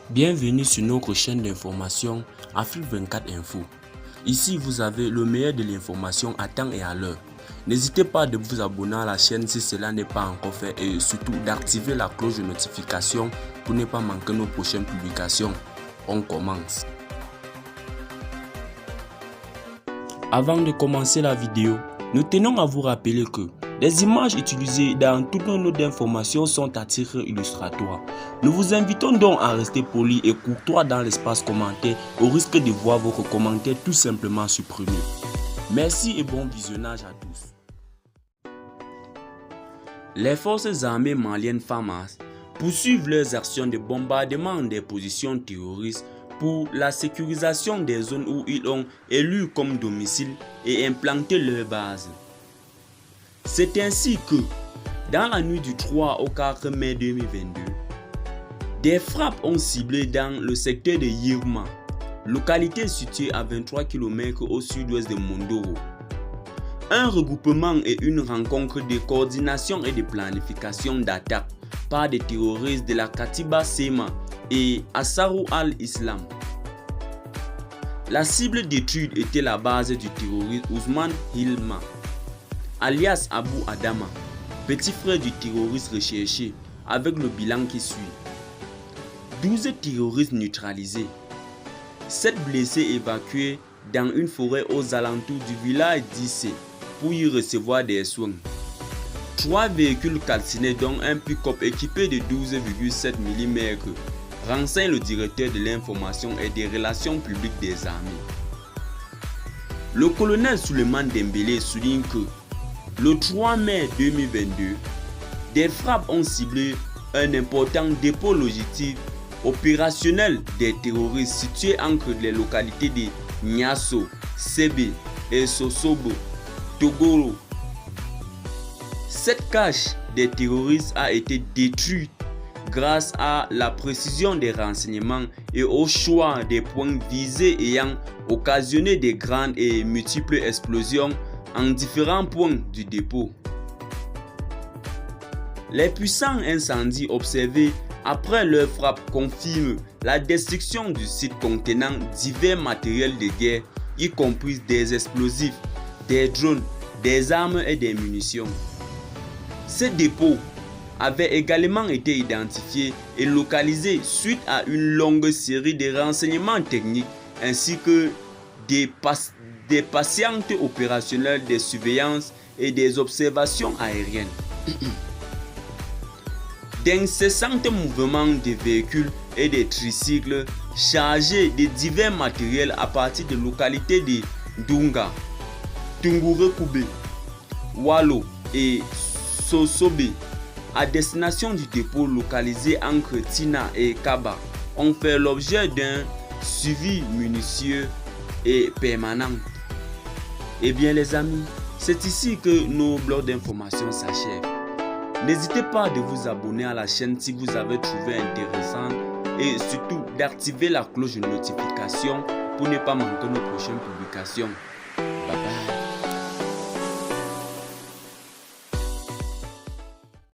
Bienvenue sur notre chaîne d'information Afrique 24 Info. Ici, vous avez le meilleur de l'information à temps et à l'heure. N'hésitez pas de vous abonner à la chaîne si cela n'est pas encore fait et surtout d'activer la cloche de notification pour ne pas manquer nos prochaines publications. On commence. Avant de commencer la vidéo, nous tenons à vous rappeler que les images utilisées dans toutes nos notes d'information sont à titre illustratoire. Nous vous invitons donc à rester poli et courtois dans l'espace commentaire au risque de voir votre commentaire tout simplement supprimé. Merci et bon visionnage à tous. Les forces armées maliennes FAMAS poursuivent leurs actions de bombardement des positions terroristes pour la sécurisation des zones où ils ont élu comme domicile et implanté leur base. C'est ainsi que, dans la nuit du 3 au 4 mai 2022, des frappes ont ciblé dans le secteur de Yirma, localité située à 23 km au sud-ouest de Mondoro. Un regroupement et une rencontre de coordination et de planification d'attaque par des terroristes de la Katiba Sema et Ansarou al-Islam. La cible d'étude était la base du terroriste Ousmane Hilma, alias Abou Adama, petit frère du terroriste recherché, avec le bilan qui suit. 12 terroristes neutralisés, 7 blessés évacués dans une forêt aux alentours du village d'Issé pour y recevoir des soins. 3 véhicules calcinés dont un pick-up équipé de 12,7 mm, renseigne le directeur de l'information et des relations publiques des armées. Le colonel Souleymane Dembélé souligne que le 3 mai 2022, des frappes ont ciblé un important dépôt logistique opérationnel des terroristes situé entre les localités de Niasso, Sébé et Sosobo, Togoro. Cette cache des terroristes a été détruite grâce à la précision des renseignements et au choix des points visés ayant occasionné des grandes et multiples explosions en différents points du dépôt. Les puissants incendies observés après leur frappe confirment la destruction du site contenant divers matériels de guerre, y compris des explosifs, des drones, des armes et des munitions. Ces dépôts avaient également été identifiés et localisés suite à une longue série de renseignements techniques ainsi que des patientes opérationnelles de surveillance et des observations aériennes. D'incessants mouvements de véhicules et de tricycles chargés de divers matériels à partir de localités de Dunga, Tungurekube, Walo et Sosobe à destination du dépôt localisé entre Tina et Kaba ont fait l'objet d'un suivi minutieux et permanent. Eh bien les amis, c'est ici que nos blogs d'information s'achèvent. N'hésitez pas de vous abonner à la chaîne si vous avez trouvé intéressant et surtout d'activer la cloche de notification pour ne pas manquer nos prochaines publications.